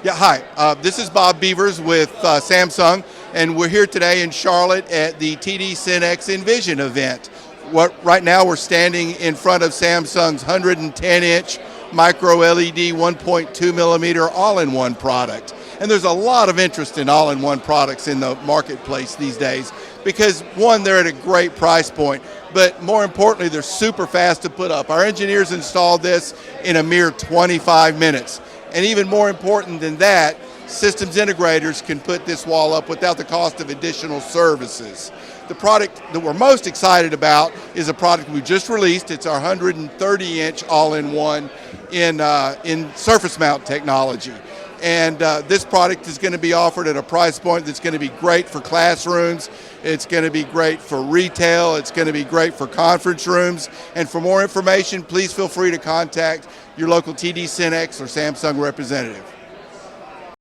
Yeah, hi. This is Bob Beavers with Samsung, and we're here today in Charlotte at the TD SYNNEX InVision event. Right now we're standing in front of Samsung's 110-inch MicroLED 1.2 millimeter all-in-one product. And there's a lot of interest in all-in-one products in the marketplace these days because, one, they're at a great price point, but more importantly, they're super fast to put up. Our engineers installed this in a mere 25 minutes. And even more important than that, systems integrators can put this wall up without the cost of additional services. The product that we're most excited about is a product we just released. It's our 130-inch all-in-one in surface mount technology. And this product is going to be offered at a price point that's going to be great for classrooms. It's going to be great for retail. It's going to be great for conference rooms. And for more information, please feel free to contact your local TD SYNNEX or Samsung representative.